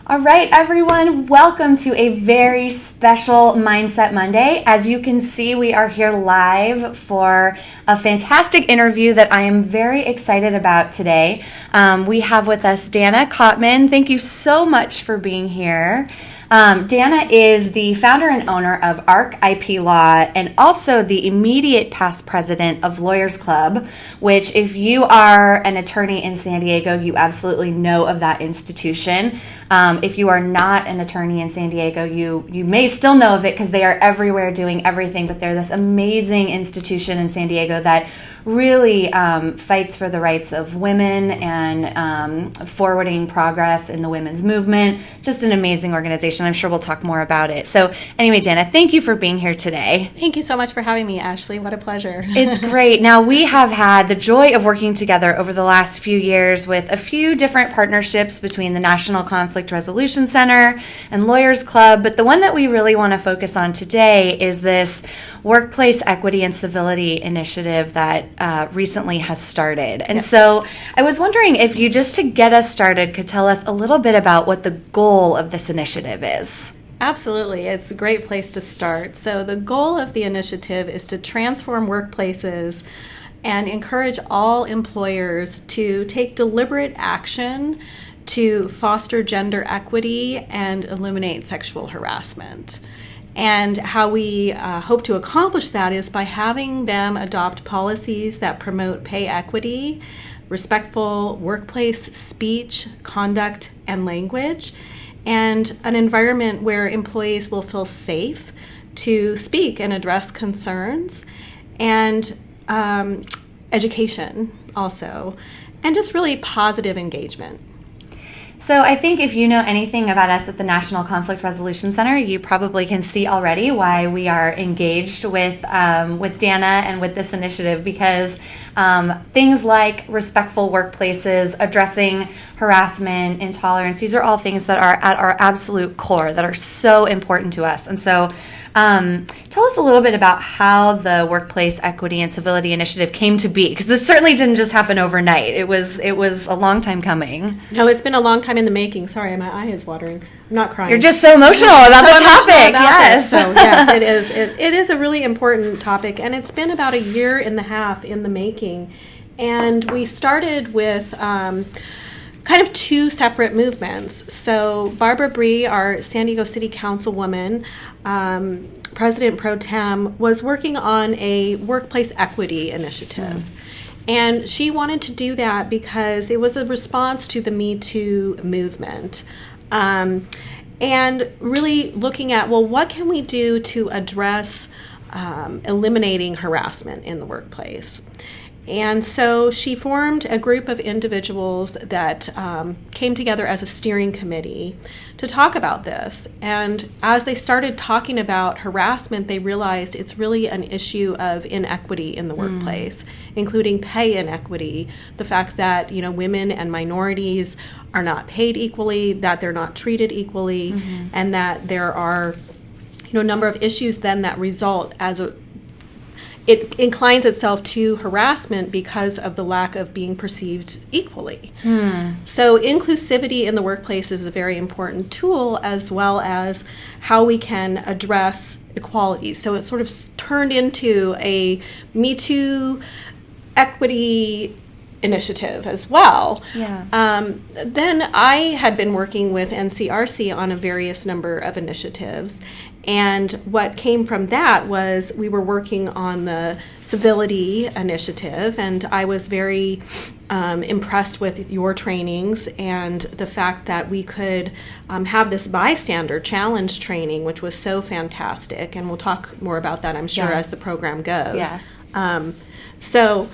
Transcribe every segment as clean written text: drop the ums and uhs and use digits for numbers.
All right, everyone, welcome to a very special Mindset Monday. As you can see, we are here live for a fantastic interview that I am very excited about today. We have with us Danna Cotman. Thank you so much for being here. Danna is the founder and owner of ARC IP Law and also the immediate past president of Lawyers Club, which if you are an attorney in San Diego, you absolutely know of that institution. If you are not an attorney in San Diego, you may still know of it because they are everywhere doing everything, but they're this amazing institution in San Diego that really fights for the rights of women and forwarding progress in the women's movement. Just an amazing organization. I'm sure we'll talk more about it. So anyway, Danna, thank you for being here today. Thank you so much for having me, Ashley. What a pleasure. It's great. Now, we have had the joy of working together over the last few years with a few different partnerships between the National Conflict Resolution Center and Lawyers Club, but the one that we really want to focus on today is this workplace equity and civility initiative that recently has started. And so I was wondering if you, just to get us started, could tell us a little bit about what the goal of this initiative is. Absolutely. It's a great place to start. So the goal of the initiative is to transform workplaces and encourage all employers to take deliberate action to foster gender equity and eliminate sexual harassment. And how we hope to accomplish that is by having them adopt policies that promote pay equity, respectful workplace speech, conduct, and language, and an environment where employees will feel safe to speak and address concerns, and education also, and just really positive engagement. So I think if you know anything about us at the National Conflict Resolution Center, you probably can see already why we are engaged with Danna and with this initiative, because things like respectful workplaces, addressing harassment, intolerance, these are all things that are at our absolute core, that are so important to us. And so tell us a little bit about how the Workplace Equity and Civility Initiative came to be, because this certainly didn't just happen overnight. It was a long time coming. No, it's been a long time in the making. Sorry, my eye is watering. I'm not crying. You're just so emotional about the topic. Yes. So yes, it is. It is a really important topic, and it's been about a year and a half in the making. And we started with kind of two separate movements. So Barbara Bree, our San Diego City Councilwoman, President Pro Tem, was working on a workplace equity initiative. And she wanted to do that because it was a response to the Me Too movement. And really looking at, well, what can we do to address eliminating harassment in the workplace? And so she formed a group of individuals that came together as a steering committee to talk about this. And as they started talking about harassment, they realized it's really an issue of inequity in the workplace, including pay inequity, the fact that, women and minorities are not paid equally, that they're not treated equally, and that there are, a number of issues then that result as it inclines itself to harassment because of the lack of being perceived equally. So inclusivity in the workplace is a very important tool, as well as how we can address equality. So it sort of turned into a Me Too equity initiative as well. Then I had been working with NCRC on a various number of initiatives. And what came from that was we were working on the Civility initiative, and I was very impressed with your trainings and the fact that we could have this bystander challenge training, which was so fantastic. And we'll talk more about that, I'm sure, as the program goes. So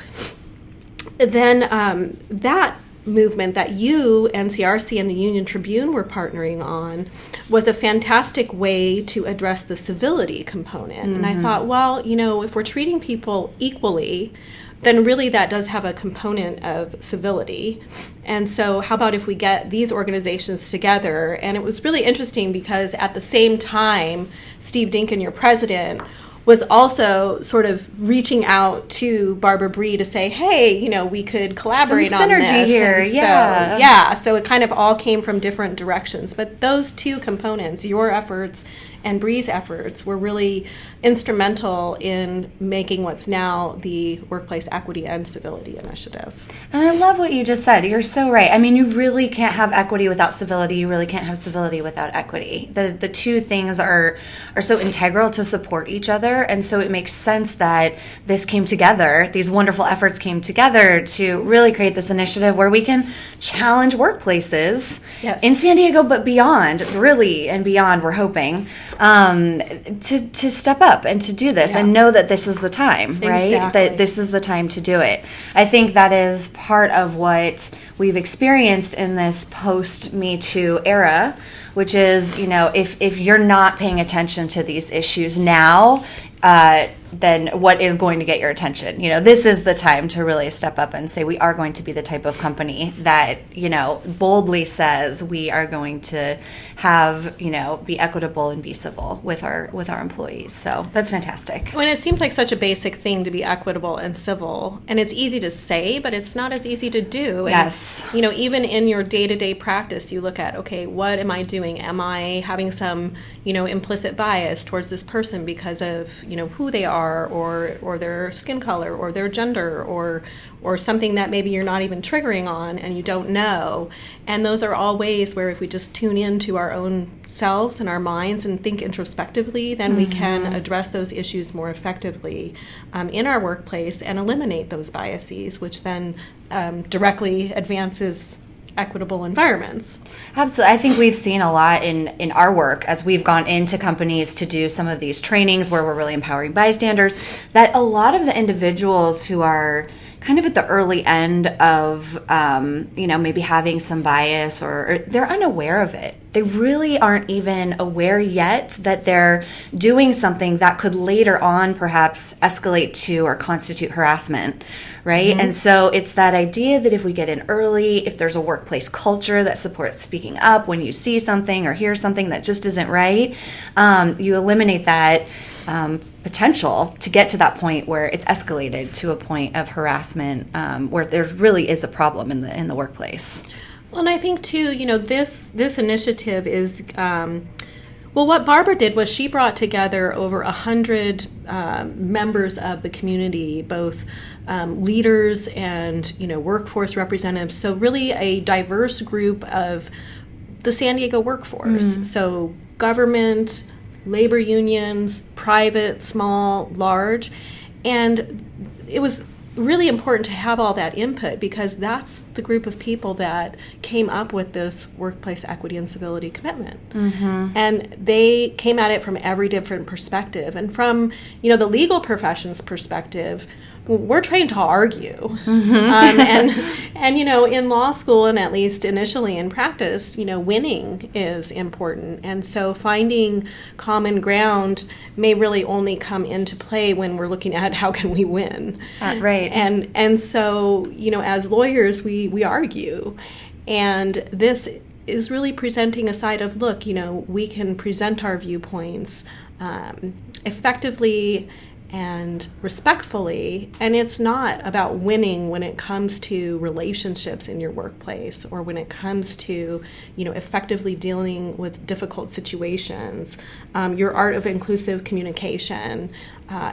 then that movement that you, NCRC, and the Union Tribune were partnering on was a fantastic way to address the civility component. And I thought, well, if we're treating people equally, then really that does have a component of civility. And so how about if we get these organizations together? And it was really interesting because at the same time, Steve Dinkin, your president, was also sort of reaching out to Barbara Bree to say, hey, we could collaborate on this. Some synergy here, So it kind of all came from different directions. But those two components, your efforts and Bree's efforts, were really instrumental in making what's now the Workplace Equity and Civility Initiative. And I love what you just said. You're so right. I mean, you really can't have equity without civility. You really can't have civility without equity. The two things are so integral to support each other. And so it makes sense that this came together, these wonderful efforts came together to really create this initiative where we can challenge workplaces in San Diego, but beyond, really, and beyond, we're hoping, to step up and to do this and know that this is the time, right? Exactly. That this is the time to do it. I think that is part of what we've experienced in this post-Me Too era, which is, if you're not paying attention to these issues now, then what is going to get your attention? This is the time to really step up and say we are going to be the type of company that, boldly says we are going to have, be equitable and be civil with our employees. So that's fantastic. When it seems like such a basic thing to be equitable and civil, and it's easy to say, but it's not as easy to do. Yes. And, even in your day-to-day practice, you look at, okay, what am I doing? Am I having some, implicit bias towards this person because of, who they are, or their skin color, or their gender, or something that maybe you're not even triggering on and you don't know. And those are all ways where if we just tune into our own selves and our minds and think introspectively, then we can address those issues more effectively in our workplace and eliminate those biases, which then directly advances equitable environments. Absolutely. I think we've seen a lot in our work as we've gone into companies to do some of these trainings where we're really empowering bystanders, that a lot of the individuals who are kind of at the early end of, maybe having some bias or they're unaware of it. They really aren't even aware yet that they're doing something that could later on perhaps escalate to or constitute harassment, right? Mm-hmm. And so it's that idea that if we get in early, if there's a workplace culture that supports speaking up when you see something or hear something that just isn't right, you eliminate that potential to get to that point where it's escalated to a point of harassment, where there really is a problem in the workplace. Well, and I think too, this initiative is, what Barbara did was she brought together over 100 members of the community, both leaders and workforce representatives. So really a diverse group of the San Diego workforce. So government, labor unions, private, small, large, and it was really important to have all that input because that's the group of people that came up with this workplace equity and civility commitment. Mm-hmm. And they came at it from every different perspective. And from, the legal profession's perspective, we're trained to argue. Mm-hmm. And in law school, and at least initially in practice, winning is important. And so finding common ground may really only come into play when we're looking at how can we win. Right. And so, as lawyers, we argue. And this is really presenting a side of, look, we can present our viewpoints effectively and respectfully, and it's not about winning when it comes to relationships in your workplace or when it comes to, effectively dealing with difficult situations. Your art of inclusive communication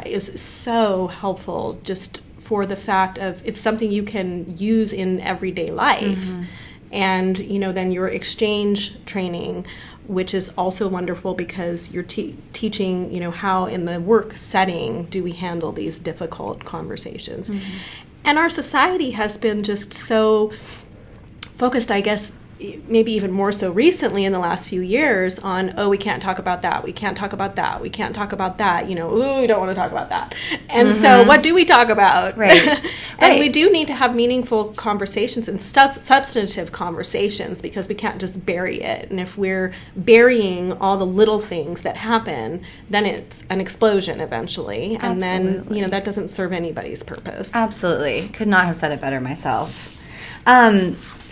is so helpful just for the fact of it's something you can use in everyday life. Mm-hmm. And, then your exchange training, which is also wonderful because you're teaching, how in the work setting do we handle these difficult conversations. Mm-hmm. And our society has been just so focused, I guess, maybe even more so recently in the last few years on, we can't talk about that, we can't talk about that, we can't talk about that, we don't want to talk about that. And so what do we talk about? Right. And we do need to have meaningful conversations and substantive conversations because we can't just bury it. And if we're burying all the little things that happen, then it's an explosion eventually. And Absolutely. then, that doesn't serve anybody's purpose. Absolutely. Could not have said it better myself.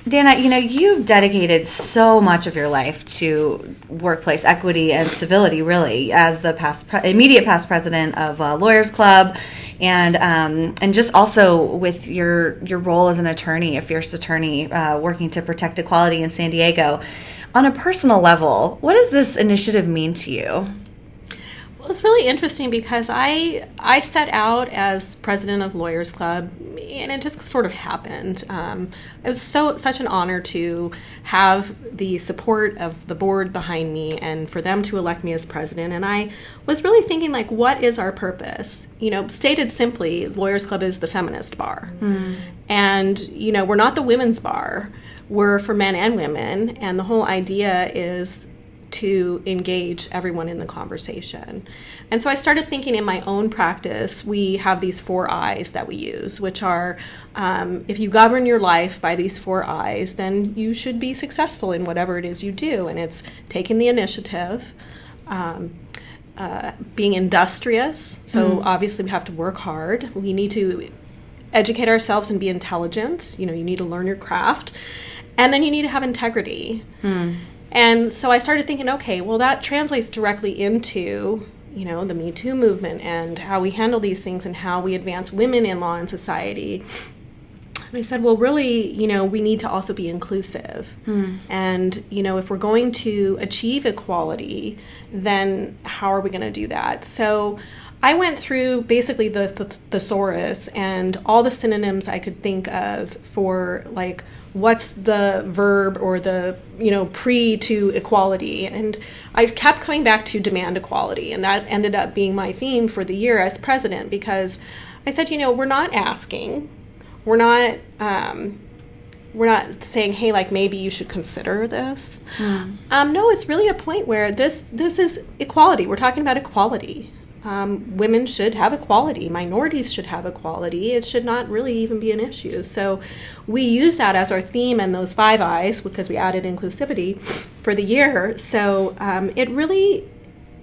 Danna, you've dedicated so much of your life to workplace equity and civility, really, as the immediate past president of Lawyers Club, and just also with your role as an attorney, a fierce attorney, working to protect equality in San Diego. On a personal level, what does this initiative mean to you? Well, it's really interesting because I set out as president of Lawyers Club, and it just sort of happened. It was such an honor to have the support of the board behind me and for them to elect me as president. And I was really thinking, like, what is our purpose? Stated simply, Lawyers Club is the feminist bar. And, we're not the women's bar. We're for men and women. And the whole idea is to engage everyone in the conversation. And so I started thinking in my own practice, we have these 4 I's that we use, which are, if you govern your life by these 4 I's, then you should be successful in whatever it is you do. And it's taking the initiative, being industrious. So obviously we have to work hard. We need to educate ourselves and be intelligent. You need to learn your craft. And then you need to have integrity. And so I started thinking, okay, well, that translates directly into, the Me Too movement and how we handle these things and how we advance women in law and society. And I said, well, really, we need to also be inclusive. And, if we're going to achieve equality, then how are we going to do that? So I went through basically the thesaurus and all the synonyms I could think of for, like, what's the verb or the, pre to equality. And I kept coming back to demand equality. And that ended up being my theme for the year as president, because I said, we're not asking, we're not saying, hey, like, maybe you should consider this. No, it's really a point where this is equality. We're talking about equality. Women should have equality. Minorities should have equality. It should not really even be an issue. So we use that as our theme and those 5 I's because we added inclusivity for the year. So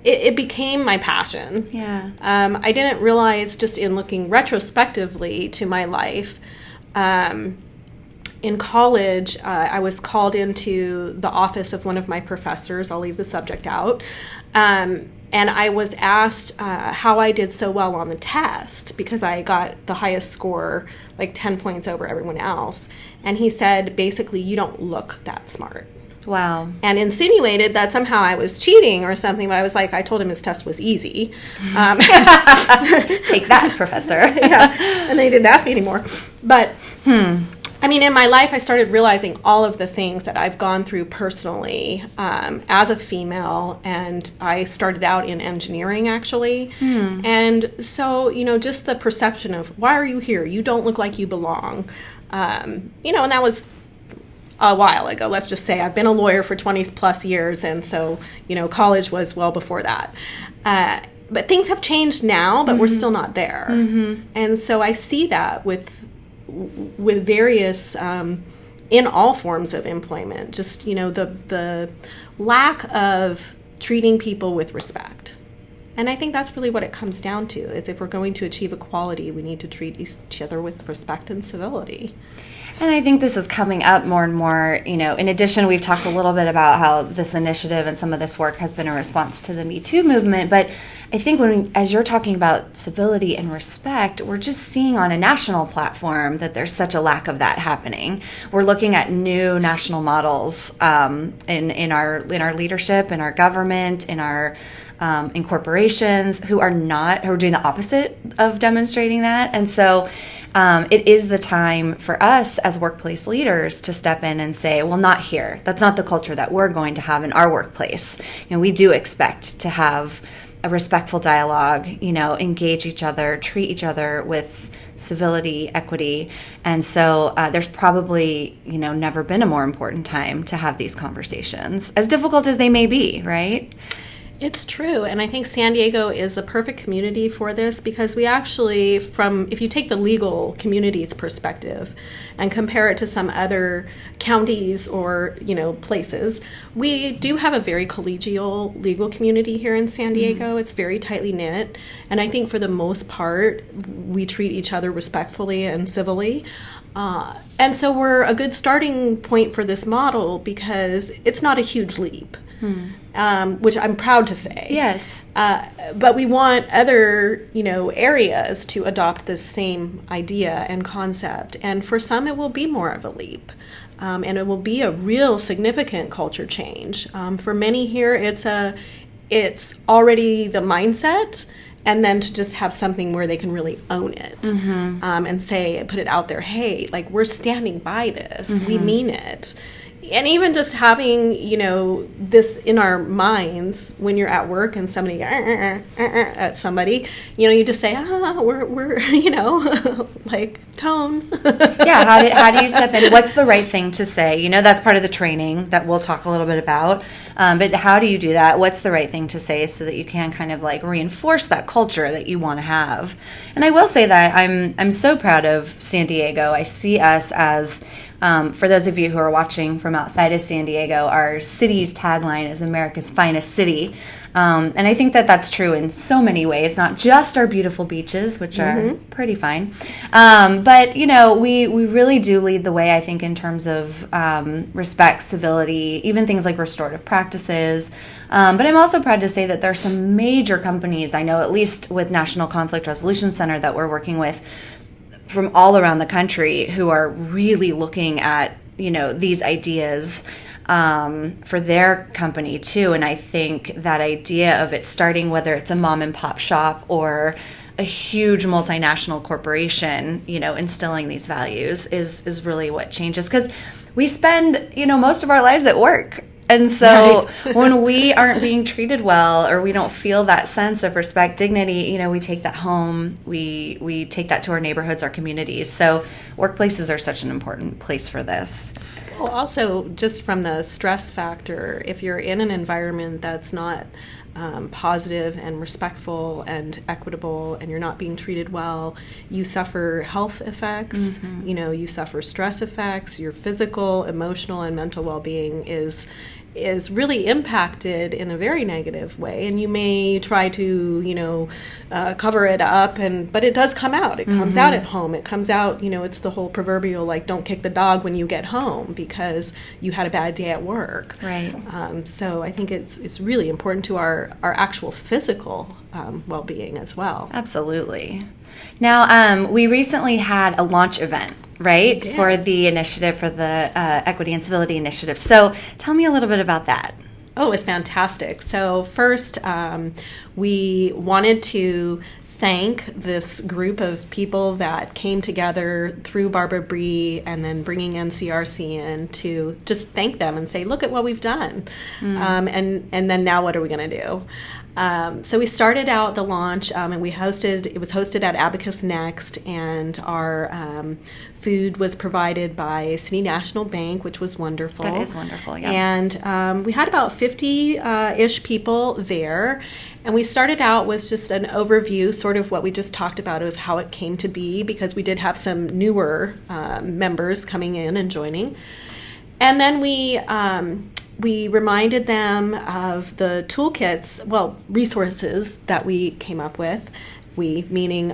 it became my passion. Yeah. I didn't realize, just in looking retrospectively to my life, in college, I was called into the office of one of my professors. I'll leave the subject out. And I was asked how I did so well on the test because I got the highest score, like 10 points over everyone else. And he said, basically, you don't look that smart. Wow. And insinuated that somehow I was cheating or something. But I was like, I told him his test was easy. Take that, professor. Yeah. And then he didn't ask me anymore. But I mean, in my life, I started realizing all of the things that I've gone through personally as a female, and I started out in engineering, actually. And so, just the perception of, why are you here? You don't look like you belong. And that was a while ago. Let's just say I've been a lawyer for 20 plus years, and so, college was well before that. But things have changed now, but we're still not there. And so I see that with various in all forms of employment, just the lack of treating people with respect. And I think that's really what it comes down to, is if we're going to achieve equality, we need to treat each other with respect and civility. And I think this is coming up more and more. In addition, we've talked a little bit about how this initiative and some of this work has been a response to the Me Too movement. But I think as you're talking about civility and respect, we're just seeing on a national platform that there's such a lack of that happening. We're looking at new national models in our leadership, in our government, in corporations who are doing the opposite of demonstrating that. And so it is the time for us as workplace leaders to step in and say, well, not here. That's not the culture that we're going to have in our workplace. We do expect to have a respectful dialogue, engage each other, treat each other with civility, equity. And so there's probably, never been a more important time to have these conversations, as difficult as they may be, right? It's true, and I think San Diego is a perfect community for this because we actually, if you take the legal community's perspective and compare it to some other counties or, places, we do have a very collegial legal community here in San Diego. It's very tightly knit, and I think for the most part, we treat each other respectfully and civilly. And so we're a good starting point for this model because it's not a huge leap, which I'm proud to say. Yes. But we want other, areas to adopt this same idea and concept. And for some, it will be more of a leap. And it will be a real significant culture change. For many here, it's already the mindset, and then to just have something where they can really own it, and put it out there, hey, like, we're standing by this, we mean it. And even just having, this in our minds when you're at work and somebody at somebody, you just say, we're like, tone. Yeah, how do you step in? What's the right thing to say? That's part of the training that we'll talk a little bit about. But how do you do that? What's the right thing to say so that you can kind of like reinforce that culture that you want to have? And I will say that I'm so proud of San Diego. I see us as, for those of you who are watching from outside of San Diego, our city's tagline is America's finest city. And I think that that's true in so many ways, not just our beautiful beaches, which are pretty fine. But, we really do lead the way, I think, in terms of respect, civility, even things like restorative practices. But I'm also proud to say that there are some major companies, I know, at least with National Conflict Resolution Center that we're working with, from all around the country, who are really looking at, these ideas for their company too. And I think that idea of it starting, whether it's a mom and pop shop or a huge multinational corporation, instilling these values is really what changes. Because we spend, most of our lives at work. And so when we aren't being treated well, or we don't feel that sense of respect, dignity, we take that home, we take that to our neighborhoods, our communities. So workplaces are such an important place for this. Well, also, just from the stress factor, if you're in an environment that's not positive and respectful and equitable, and you're not being treated well, you suffer health effects, you suffer stress effects, your physical, emotional, and mental well-being is really impacted in a very negative way. And you may try to, cover it up, but it does come out. It comes out at home. It comes out, it's the whole proverbial, like, don't kick the dog when you get home because you had a bad day at work. Right. So I think it's really important to our actual physical well-being as well. Absolutely. Now, we recently had a launch event, right, for the initiative, for the Equity and Civility Initiative. So tell me a little bit about that. Oh, it's fantastic. So first, we wanted to thank this group of people that came together through Barbara Bree and then bringing NCRC in to just thank them and say, look at what we've done. And then now what are we going to do? So we started out the launch, and it was hosted at Abacus Next, and our food was provided by City National Bank, which was wonderful. That is wonderful, yeah. And we had about 50-ish people there, and we started out with just an overview, sort of what we just talked about, of how it came to be, because we did have some newer members coming in and joining. And then we reminded them of the toolkits, resources that we came up with. We, meaning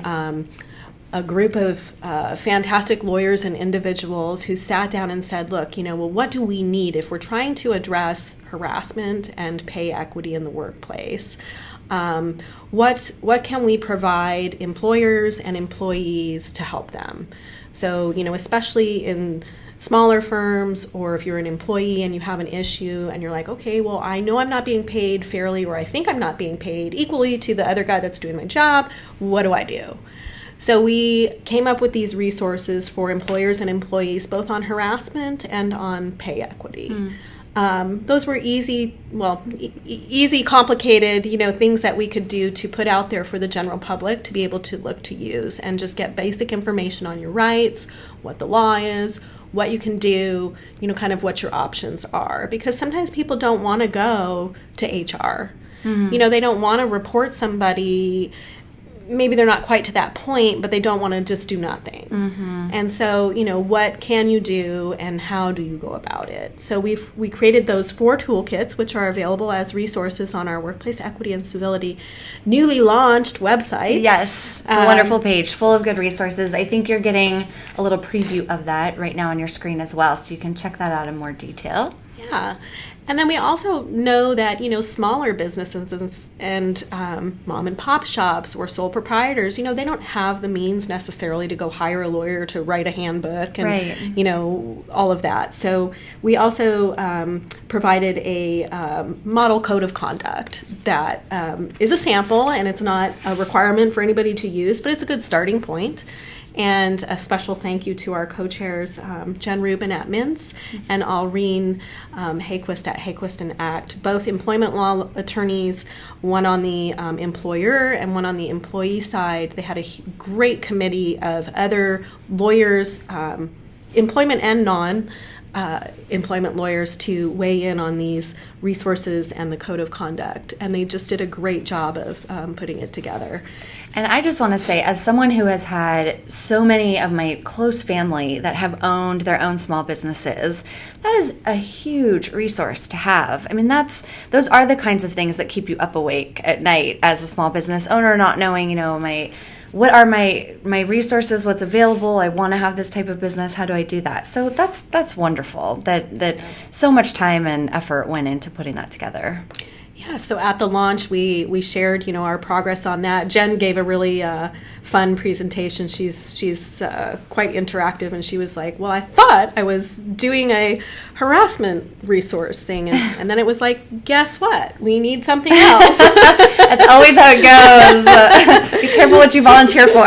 a group of fantastic lawyers and individuals who sat down and said, look, what do we need if we're trying to address harassment and pay equity in the workplace? What can we provide employers and employees to help them? So, especially in smaller firms, or if you're an employee and you have an issue and you're like, okay, well, I know I'm not being paid fairly, or I think I'm not being paid equally to the other guy that's doing my job. What do I do? So we came up with these resources for employers and employees, both on harassment and on pay equity. Those were easy, complicated, things that we could do to put out there for the general public to be able to look to use and just get basic information on your rights, what the law is, what you can do, kind of what your options are. Because sometimes people don't want to go to HR. They don't want to report somebody maybe they're not quite to that point, but they don't want to just do nothing. And so, what can you do and how do you go about it? So we created those 4 toolkits, which are available as resources on our Workplace Equity and Civility newly launched website. Yes, it's a wonderful page full of good resources. I think you're getting a little preview of that right now on your screen as well, so you can check that out in more detail. Yeah. And then we also know that, smaller businesses and mom and pop shops or sole proprietors, they don't have the means necessarily to go hire a lawyer to write a handbook and, right. All of that. So we also provided a model code of conduct that is a sample, and it's not a requirement for anybody to use, but it's a good starting point. And a special thank you to our co-chairs, Jen Rubin at Mintz and Alreen Hayquist at Hayquist and Act, both employment law attorneys, one on the employer and one on the employee side. They had a great committee of other lawyers, employment and non-employment lawyers, to weigh in on these resources and the code of conduct. And they just did a great job of putting it together. And I just want to say, as someone who has had so many of my close family that have owned their own small businesses, that is a huge resource to have. I mean, those are the kinds of things that keep you up awake at night as a small business owner, not knowing, what are my resources, what's available. I want to have this type of business. How do I do that? So that's wonderful that so much time and effort went into putting that together. Yeah, so at the launch, we shared, our progress on that. Jen gave a really fun presentation. She's quite interactive, and she was like, well, I thought I was doing a harassment resource thing, and then it was like, guess what? We need something else. That's always how it goes. Be careful what you volunteer for.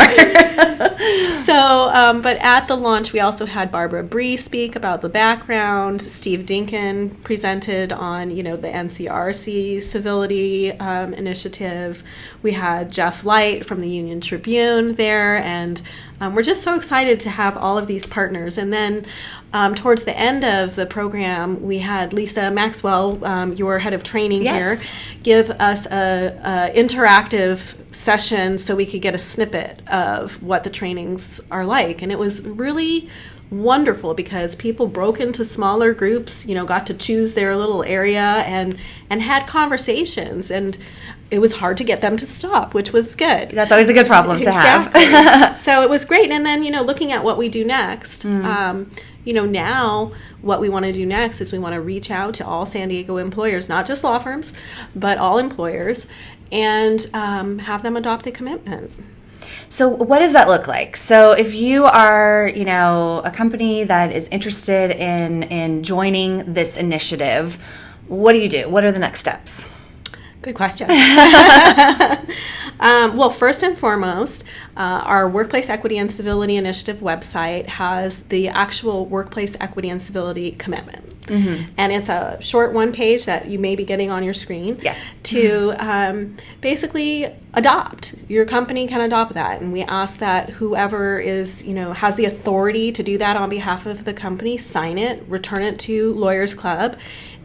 So, but at the launch, we also had Barbara Bree speak about the background. Steve Dinkin presented on, the NCRC Civility initiative. We had Jeff Light from the Union Tribune there, and we're just so excited to have all of these partners. And then towards the end of the program, we had Lisa Maxwell, your head of training here, give us a interactive session so we could get a snippet of what the trainings are like. And it was really wonderful because people broke into smaller groups, got to choose their little area and had conversations, and it was hard to get them to stop, which was good. That's always a good problem to have. So it was great. And then, looking at what we do next, now what we want to do next is we want to reach out to all San Diego employers, not just law firms, but all employers, and have them adopt the commitment. So what does that look like? So if you are, a company that is interested in joining this initiative, what do you do? What are the next steps? Good question. Well, first and foremost, our Workplace Equity and Civility Initiative website has the actual Workplace Equity and Civility commitment. Mm-hmm. And it's a short one page that you may be getting on your screen. Yes. To basically adopt. Your company can adopt that. And we ask that whoever is, has the authority to do that on behalf of the company, sign it, return it to Lawyers Club.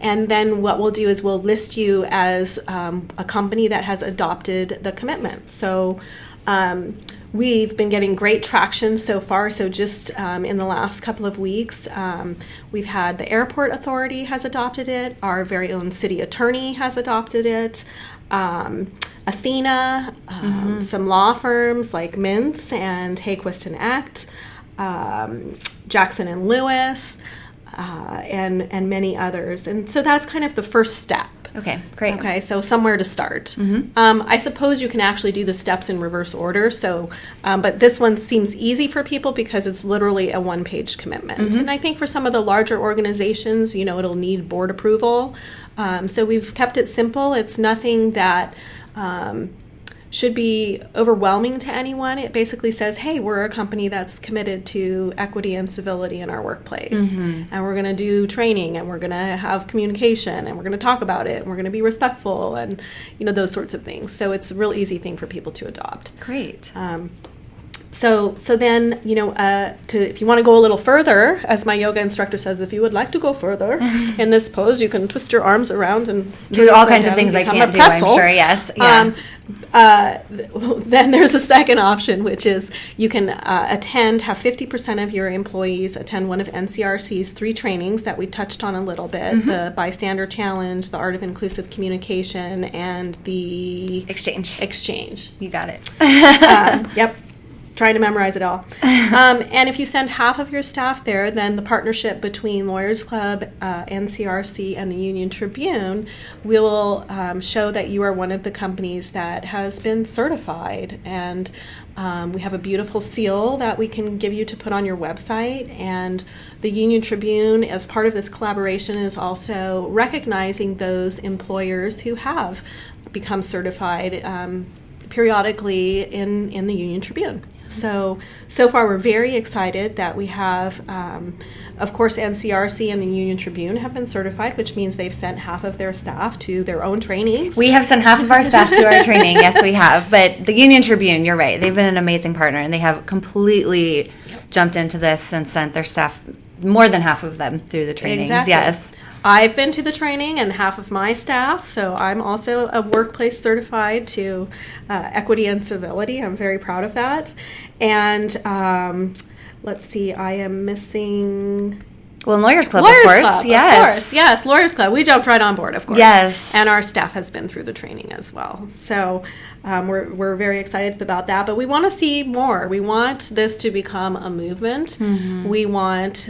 And then what we'll do is we'll list you as a company that has adopted the commitment. So we've been getting great traction so far. So just in the last couple of weeks, we've had the Airport Authority has adopted it. Our very own city attorney has adopted it. Athena, some law firms like Mintz and Hayquist and Act, Jackson and Lewis, and many others. And so that's kind of the first step. Okay, great. Okay, so somewhere to start. Mm-hmm. I suppose you can actually do the steps in reverse order. So, but this one seems easy for people because it's literally a one-page commitment. Mm-hmm. And I think for some of the larger organizations, it'll need board approval. So we've kept it simple. It's nothing that should be overwhelming to anyone. It basically says, hey, we're a company that's committed to equity and civility in our workplace. Mm-hmm. And we're going to do training, and we're going to have communication, and we're going to talk about it, and we're going to be respectful, and those sorts of things. So it's a real easy thing for people to adopt. Great. So then, if you want to go a little further, as my yoga instructor says, if you would like to go further in this pose, you can twist your arms around and do all kinds of things I can't do, I'm sure, yes. Yeah. Then there's a second option, which is you can have 50% of your employees attend one of NCRC's 3 trainings that we touched on a little bit, the Bystander Challenge, the Art of Inclusive Communication, and the Exchange. You got it. Yep. Trying to memorize it all. And if you send half of your staff there, then the partnership between Lawyers Club, NCRC, and the Union Tribune will show that you are one of the companies that has been certified. And we have a beautiful seal that we can give you to put on your website. And the Union Tribune, as part of this collaboration, is also recognizing those employers who have become certified periodically in the Union Tribune. So far we're very excited that we have, of course, NCRC and the Union Tribune have been certified, which means they've sent half of their staff to their own trainings. We have sent half of our staff to our training, yes we have, but the Union Tribune, you're right, they've been an amazing partner, and they have completely jumped into this and sent their staff, more than half of them, through the trainings. Exactly. Yes. I've been to the training and half of my staff, so I'm also a workplace certified to equity and civility. I'm very proud of that. And let's see, I am missing... Well, Lawyers Club, of course. Yes. Of course. Yes, Lawyers Club. We jumped right on board, of course. Yes. And our staff has been through the training as well. So we're very excited about that. But we want to see more. We want this to become a movement. We want...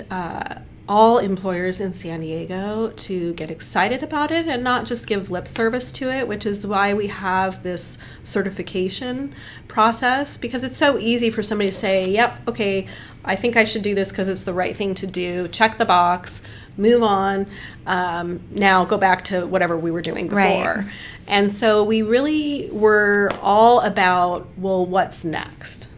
all employers in San Diego to get excited about it and not just give lip service to it, which is why we have this certification process, because it's so easy for somebody to say, yep, okay, I think I should do this because it's the right thing to do, check the box, move on, now go back to whatever we were doing before. Right. And so we really were all about, well, what's next?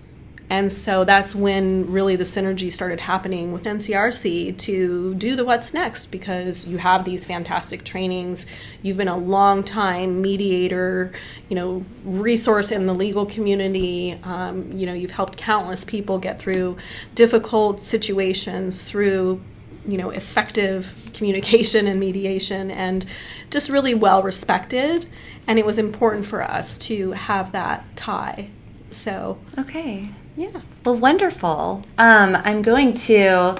And so that's when really the synergy started happening with NCRC to do the what's next, because you have these fantastic trainings. You've been a long time mediator, resource in the legal community. You've helped countless people get through difficult situations through, effective communication and mediation, and just really well respected. And it was important for us to have that tie. So. Okay. Yeah. Well, wonderful. I'm going to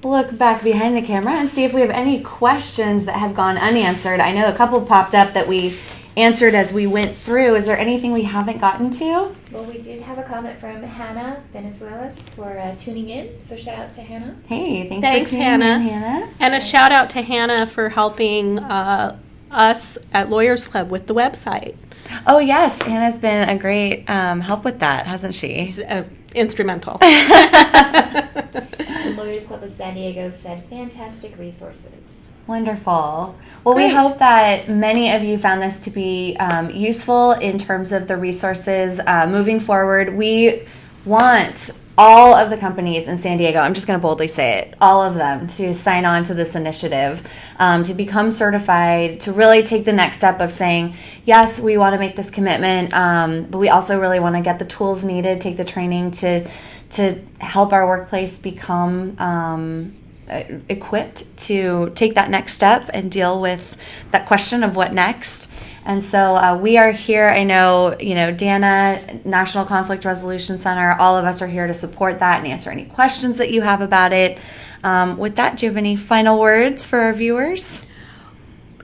look back behind the camera and see if we have any questions that have gone unanswered. I know a couple popped up that we answered as we went through. Is there anything we haven't gotten to? Well, we did have a comment from Hannah Venezuelas for tuning in, so shout out to Hannah. Hey, thanks for tuning Hannah. in, Hannah. And a shout out to Hannah for helping us at Lawyers Club with the website. Oh, yes. Hannah's been a great help with that, hasn't she? She's, instrumental. The Lawyers Club of San Diego said, fantastic resources. Wonderful. Well, Great. We hope that many of you found this to be useful in terms of the resources moving forward. We want all of the companies in San Diego, I'm just going to boldly say it, all of them to sign on to this initiative, to become certified, to really take the next step of saying, yes, we want to make this commitment, but we also really want to get the tools needed, take the training to help our workplace become equipped to take that next step and deal with that question of what next. And so we are here. I know, Danna, National Conflict Resolution Center, all of us are here to support that and answer any questions that you have about it. With that, do you have any final words for our viewers?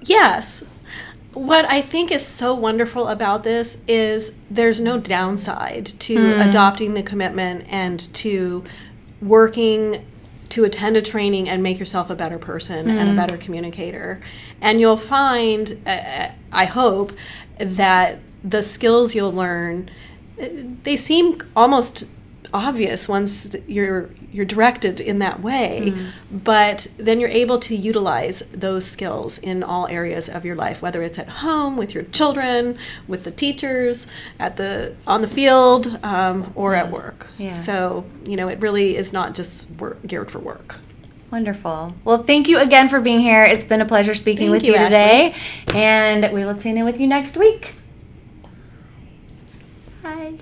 Yes. What I think is so wonderful about this is there's no downside to adopting the commitment and to working to attend a training and make yourself a better person and a better communicator. And you'll find, I hope, that the skills you'll learn, they seem almost obvious once you're directed in that way, but then you're able to utilize those skills in all areas of your life, whether it's at home, with your children, with the teachers, on the field, or at work. Yeah. So, it really is not just geared for work. Wonderful. Well, thank you again for being here. It's been a pleasure speaking with you today, and we will tune in with you next week. Bye.